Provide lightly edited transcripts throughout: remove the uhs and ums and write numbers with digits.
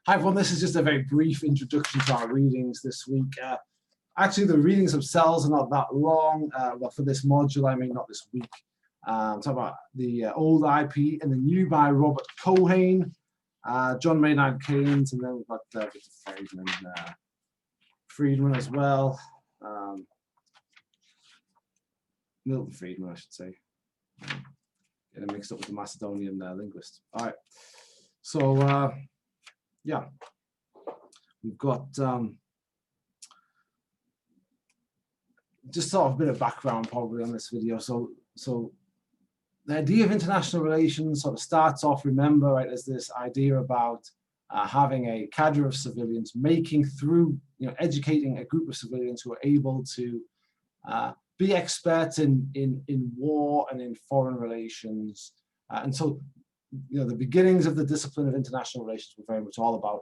Hi everyone, this is just a very brief introduction to our readings this week. Actually, the readings themselves are not that long. Well, for this module, I mean, not this week. Talk about the old IPE and the new by Robert Cohen, John Maynard Keynes, and then we've got Friedman as well. Milton Friedman, I should say. Getting mixed up with the Macedonian linguist. All right. So, yeah, we've got just sort of a bit of background probably on this video. So the idea of international relations sort of starts off, remember, right, as this idea about having a cadre of civilians making through, educating a group of civilians who are able to be experts in war and in foreign relations. And so, the beginnings of the discipline of international relations were very much all about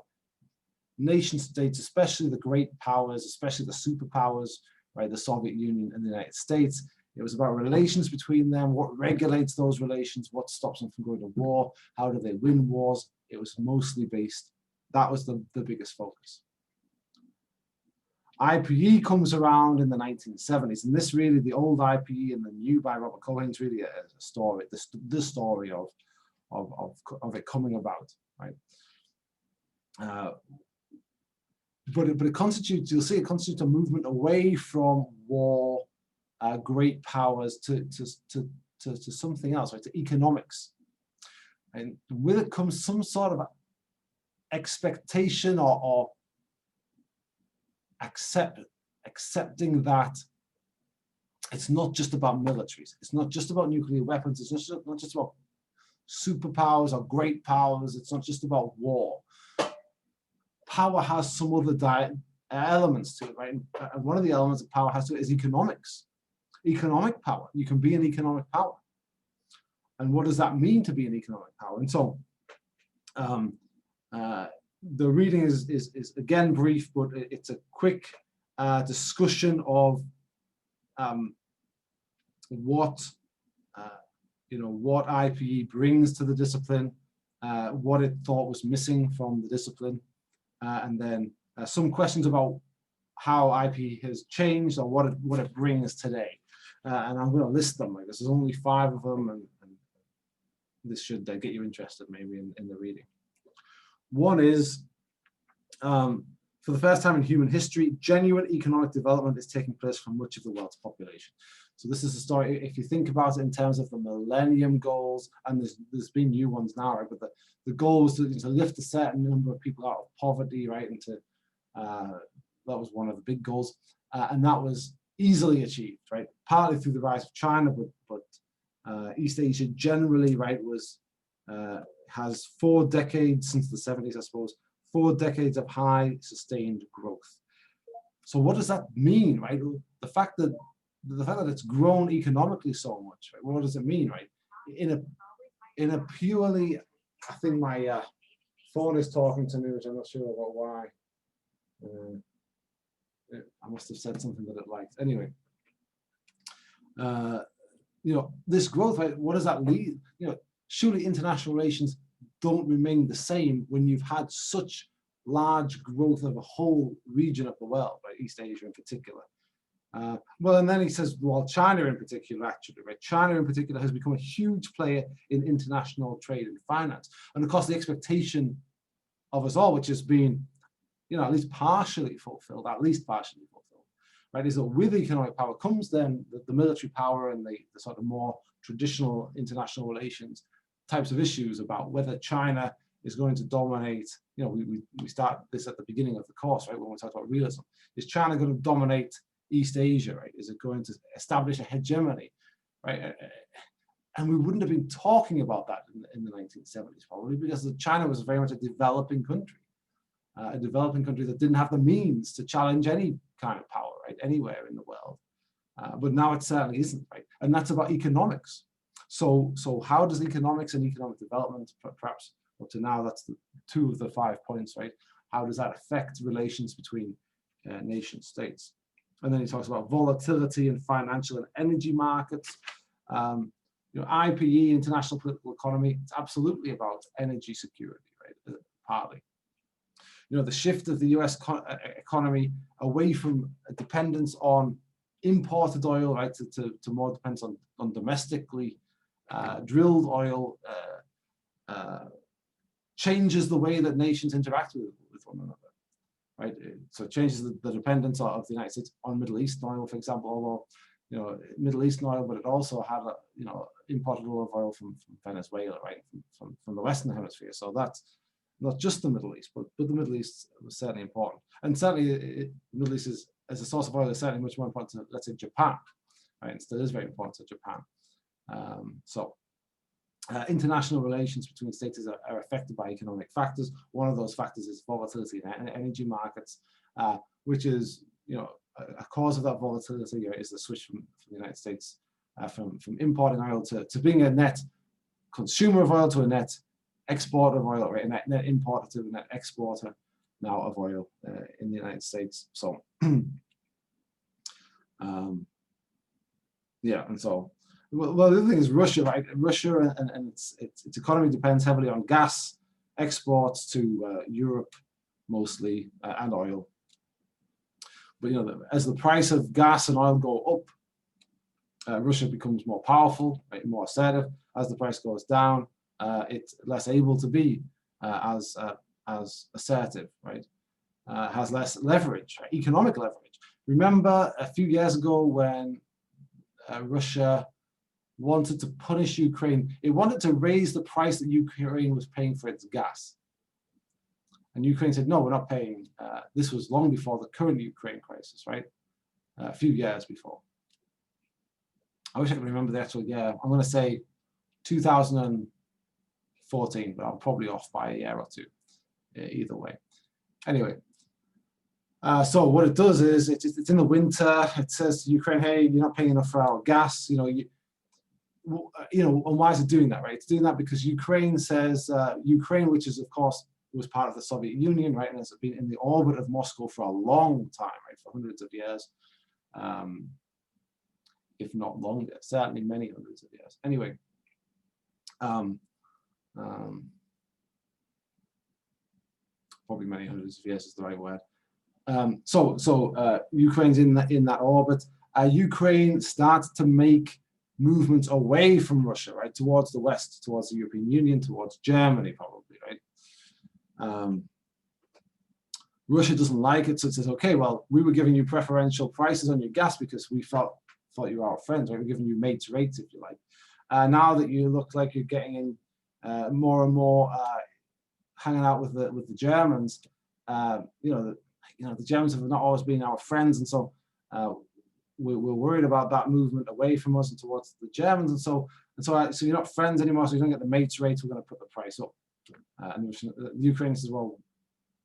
nation states, especially the great powers, especially the superpowers, right, the Soviet Union and the United States. It was about relations between them, what regulates those relations, what stops them from going to war, how do they win wars. It was mostly based, that was the biggest focus. IPE comes around in the 1970s, and this really, the old IPE and the new by Robert Cohen is really a story, the story of it coming about, right? But it constitutes, you'll see, it constitutes a movement away from war, great powers to something else, right? To economics, and with it comes some sort of expectation or accepting that it's not just about militaries, it's not just about nuclear weapons, it's not just about superpowers or great powers, it's not just about war. Power has some other elements to it, right? And one of the elements of power has to is economics. Economic power. You can be an economic power. And what does that mean to be an economic power? And so the reading is again brief, but it's a quick discussion of what IPE brings to the discipline, what it thought was missing from the discipline, and then some questions about how IPE has changed or what it brings today. And I'm going to list them. Like, there's only 5 of them, and this should get you interested maybe in the reading. One is, for the first time in human history, genuine economic development is taking place for much of the world's population. So this is a story, if you think about it in terms of the Millennium Goals, and there's been new ones now, right? But the goal was to lift a certain number of people out of poverty, right? And that was one of the big goals. And that was easily achieved, right? Partly through the rise of China, but East Asia generally, right, has 4 decades since the 70s, I suppose, 4 decades of high sustained growth. So what does that mean, right? The fact that it's grown economically so much, right? What does it mean, right? In a purely, I think my phone is talking to me, which I'm not sure about why. I must have said something that it liked. Anyway, this growth, right, what does that lead? Surely international relations don't remain the same when you've had such large growth of a whole region of the world, right? East Asia in particular. Well, and then he says, well, China in particular, actually, right? China in particular has become a huge player in international trade and finance. And of course, the expectation of us all, which has been, at least partially fulfilled, right, is that with economic power comes then the military power and the sort of more traditional international relations types of issues about whether China is going to dominate. We start this at the beginning of the course, right, when we talk about realism. Is China going to dominate East Asia, right? Is it going to establish a hegemony, right? And we wouldn't have been talking about that in the 1970s, probably, because China was very much a developing country that didn't have the means to challenge any kind of power, right, anywhere in the world. But now it certainly isn't, right? And that's about economics. So how does economics and economic development, perhaps up to now, that's 2 of the 5 points, right? How does that affect relations between nation states? And then he talks about volatility in financial and energy markets. IPE, international political economy, it's absolutely about energy security, right? Partly. the shift of the US economy away from a dependence on imported oil, right, to more dependence on domestically drilled oil, changes the way that nations interact with one another, right? So it changes the dependence of the United States on Middle Eastern oil, for example, although, Middle Eastern oil, but it also had, imported oil from Venezuela, right, from the Western Hemisphere. So that's not just the Middle East, but the Middle East was certainly important. And certainly the Middle East is, as a source of oil, is certainly much more important to, let's say, Japan, right? And still is very important to Japan. International relations between states are affected by economic factors. One of those factors is volatility in energy markets, which is, a cause of that volatility is the switch from the United States from importing oil to being a net consumer of oil to a net exporter of oil, right? A net importer to a net exporter now of oil in the United States. So, yeah, and so. Well, the other thing is Russia, right? Russia and its economy depends heavily on gas exports to Europe, mostly, and oil. But as the price of gas and oil go up, Russia becomes more powerful, right, more assertive. As the price goes down, it's less able to be as assertive, right? Has less leverage, right? Economic leverage. Remember a few years ago when Russia wanted to punish Ukraine. It wanted to raise the price that Ukraine was paying for its gas. And Ukraine said, no, we're not paying. This was long before the current Ukraine crisis, right? A few years before. I wish I could remember the actual year. I'm going to say 2014, but I'm probably off by a year or two, either way. Anyway, so what it does is it's in the winter. It says to Ukraine, hey, you're not paying enough for our gas. And why is it doing that, right? It's doing that because Ukraine says, Ukraine, which is, of course, was part of the Soviet Union, right? And has been in the orbit of Moscow for a long time, right? For hundreds of years, if not longer, certainly many hundreds of years. Anyway, probably many hundreds of years is the right word. So Ukraine's in that orbit. Ukraine starts to make movements away from Russia, right, towards the West, towards the European Union, towards Germany, probably, right? Russia doesn't like it, so it says, okay, well, we were giving you preferential prices on your gas because we thought you were our friends, right? We're giving you mates rates, if you like. Now that you look like you're getting in more and more hanging out with the Germans, the Germans have not always been our friends, and so we're worried about that movement away from us and towards the Germans, and so you're not friends anymore, so you don't get the mates rates. We're going to put the price up. And the Ukraine says, well,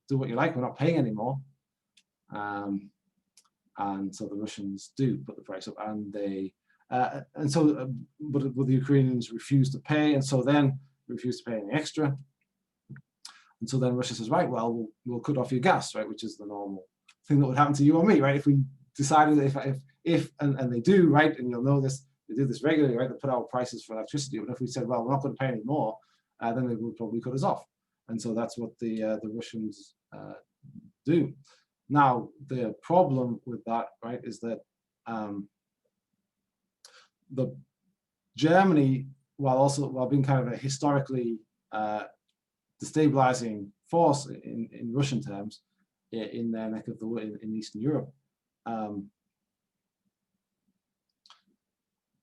do what you like. We're not paying anymore. And so the Russians do put the price up, and they but the Ukrainians refuse to pay, and so then refuse to pay any extra. And so then Russia says, right, well, we'll cut off your gas, right, which is the normal thing that would happen to you or me, right? If we decided that if they do, right, and you'll know this, they do this regularly, right? They put out prices for electricity, but if we said, well, we're not going to pay any more, then they would probably cut us off. And so that's what the Russians do. Now, the problem with that, right, is that the Germany, while being kind of a historically destabilizing force in Russian terms, in their neck of the wood in Eastern Europe,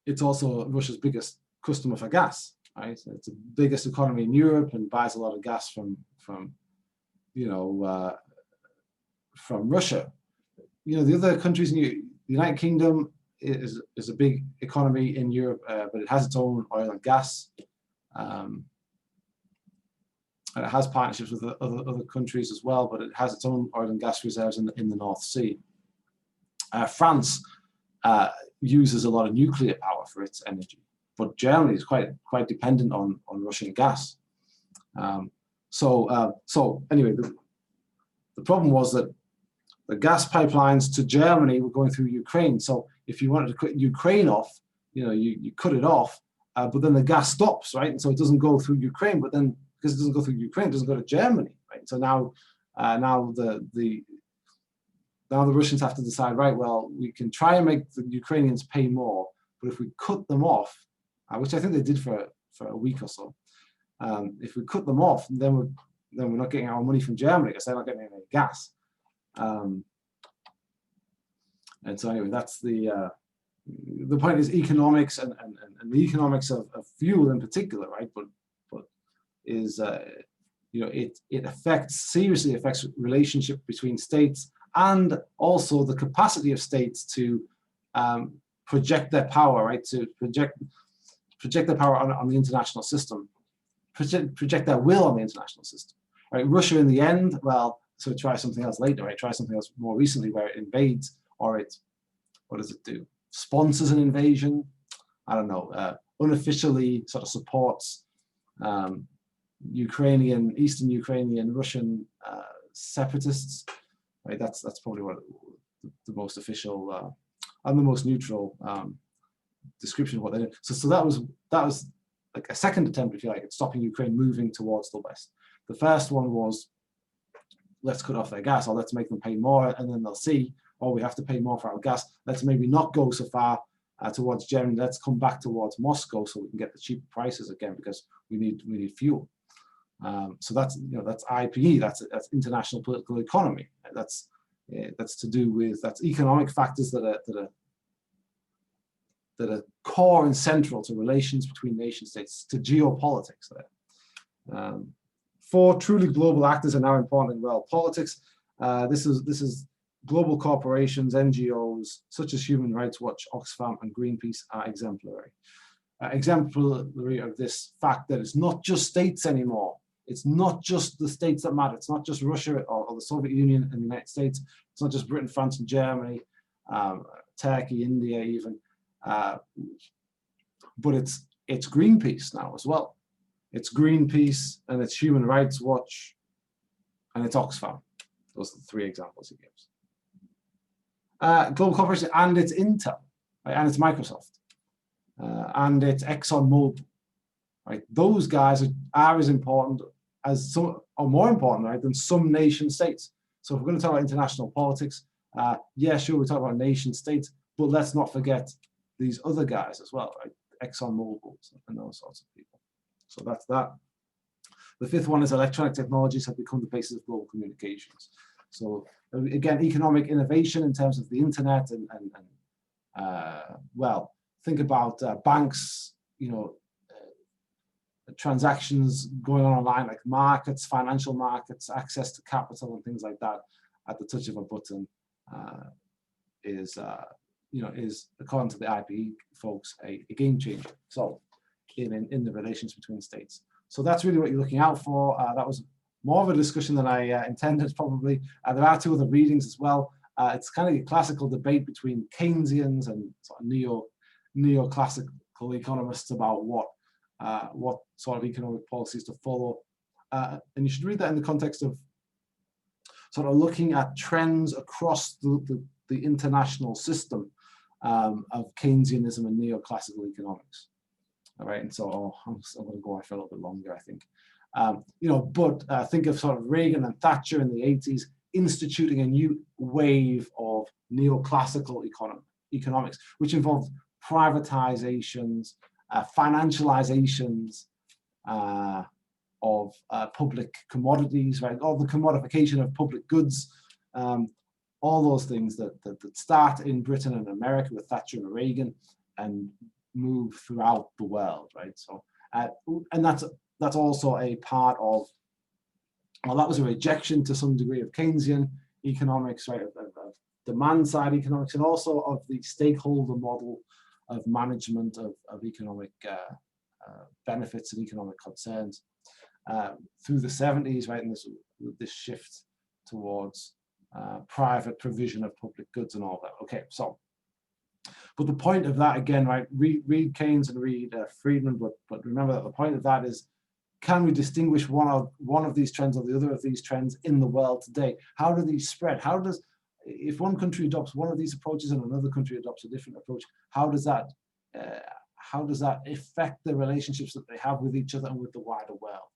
it's also Russia's biggest customer for gas, right? So it's the biggest economy in Europe and buys a lot of gas from Russia. The other countries in the United Kingdom is a big economy in Europe, but it has its own oil and gas. And it has partnerships with other countries as well, but it has its own oil and gas reserves in the North Sea. France uses a lot of nuclear power for its energy, but Germany is quite dependent on Russian gas. So anyway, the problem was that the gas pipelines to Germany were going through Ukraine. So if you wanted to cut Ukraine off, you cut it off, but then the gas stops, right? And so it doesn't go through Ukraine, but then because it doesn't go through Ukraine, it doesn't go to Germany, right? So now Now now the Russians have to decide, right, well, we can try and make the Ukrainians pay more, but if we cut them off, which I think they did for a week or so, if we cut them off, then we're not getting our money from Germany because they're not getting any gas. And so anyway, that's the point is economics and the economics of fuel in particular, right? But is it seriously affects relationship between states, and also the capacity of states to project their power, right? To project their power on the international system, project their will on the international system. Right? Russia, in the end, well, so try something else later, right? Try something else more recently, where it invades, or what does it do? Sponsors an invasion. I don't know. Unofficially sort of supports Eastern Ukrainian Russian separatists. Right, that's probably what the most official and the most neutral description of what they did. So that was like a second attempt, if you like, at stopping Ukraine moving towards the West. The first one was, let's cut off their gas, or let's make them pay more, and then they'll see, oh, we have to pay more for our gas. Let's maybe not go so far towards Germany. Let's come back towards Moscow so we can get the cheaper prices again, because we need fuel. So that's IPE. That's international political economy. That's to do with economic factors that are core and central to relations between nation states, to geopolitics. There. 4 truly global actors are now important in world politics. This is global corporations, NGOs such as Human Rights Watch, Oxfam, and Greenpeace are exemplary. Exemplary of this fact that it's not just states anymore. It's not just the states that matter. It's not just Russia or the Soviet Union and the United States. It's not just Britain, France, and Germany, Turkey, India, even. But it's Greenpeace now as well. It's Greenpeace, and it's Human Rights Watch, and it's Oxfam. Those are the 3 examples he gives. Global corporation, and it's Intel, right? And it's Microsoft, and it's ExxonMobil. Right? Those guys are as important as some, or more important, right, than some nation states. So if we're going to talk about international politics, yeah, sure, we talk about nation states, but let's not forget these other guys as well, right? ExxonMobil and those sorts of people. So that's that. The 5th one is electronic technologies have become the basis of global communications. So again, economic innovation in terms of the internet and well, think about banks, transactions going on online, like markets, financial markets, access to capital and things like that at the touch of a button is according to the IPE folks a game changer. So in the relations between states. So that's really what you're looking out for. That was more of a discussion than I intended, probably. There are 2 other readings as well. It's kind of a classical debate between Keynesians and sort of neoclassical economists about what sort of economic policies to follow. And you should read that in the context of sort of looking at trends across the international system of Keynesianism and neoclassical economics. All right, and so I'm going to go on for a little bit longer, I think. But think of sort of Reagan and Thatcher in the 80s instituting a new wave of neoclassical economics, which involved privatizations, financializations of public commodities, right? All the commodification of public goods, all those things that start in Britain and America with Thatcher and Reagan and move throughout the world, right? So, and that's also a part of, well, that was a rejection to some degree of Keynesian economics, right? Of demand side economics, and also of the stakeholder model of management of economic benefits and economic concerns through the 70s, right? And this shift towards private provision of public goods and all that. Okay, so, but the point of that, again, right, read Keynes and read Friedman, but remember that the point of that is, can we distinguish one of these trends or the other of these trends in the world today? How do these spread? If one country adopts one of these approaches and another country adopts a different approach, how does that affect the relationships that they have with each other and with the wider world,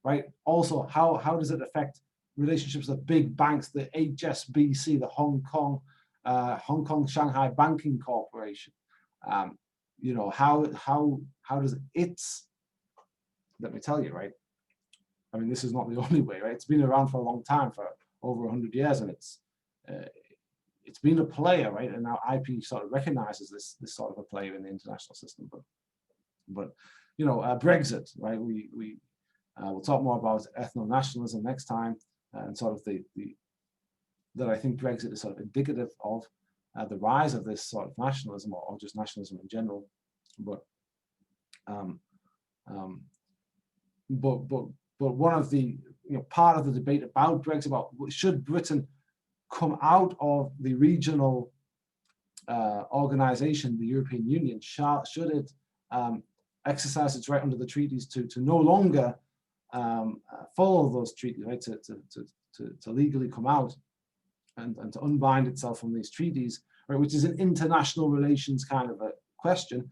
right? Also, how does it affect relationships with big banks, the HSBC, the Hong Kong Shanghai Banking Corporation. You know, how does it's, let me tell you, right? I mean, this is not the only way, right? It's been around for a long time, for over 100 years, and it's been a player, right? And now IPE sort of recognizes this sort of a player in the international system. But you know, Brexit, right? We'll talk more about ethno-nationalism next time, and sort of that I think Brexit is sort of indicative of the rise of this sort of nationalism, or just nationalism in general. But one of the, you know, part of the debate about Brexit, about should Britain come out of the regional organization, the European Union, should it exercise its right under the treaties to no longer follow those treaties, right? To legally come out and to unbind itself from these treaties, right? Which is an international relations kind of a question.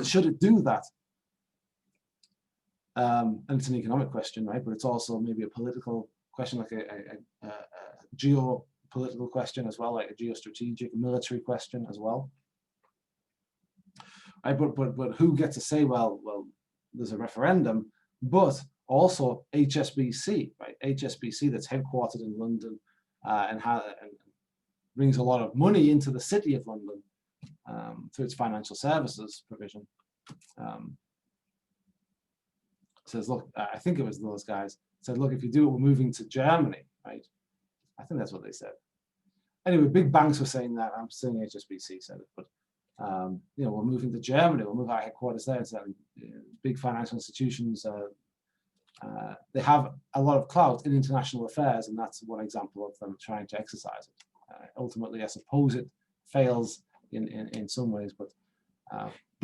Should it do that? And it's an economic question, right? But it's also maybe a political question, like a geopolitical question as well, like a geostrategic, military question as well. Right? But who gets to say, well, there's a referendum, but also HSBC, right? HSBC that's headquartered in London and brings a lot of money into the city of London through its financial services provision. Says, look, I think it was those guys said, look, if you do it, we're moving to Germany, right? I think that's what they said. Anyway, big banks were saying that. I'm saying HSBC said it, but you know, we're moving to Germany. We'll move our headquarters there. So, big financial institutions, they have a lot of clout in international affairs, and that's one example of them trying to exercise it. Ultimately, I suppose it fails in some ways, but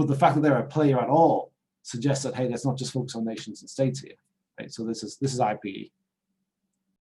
the fact that they're a player at all suggests that, hey, let's not just focus on nations and states here, right? So this is IPE.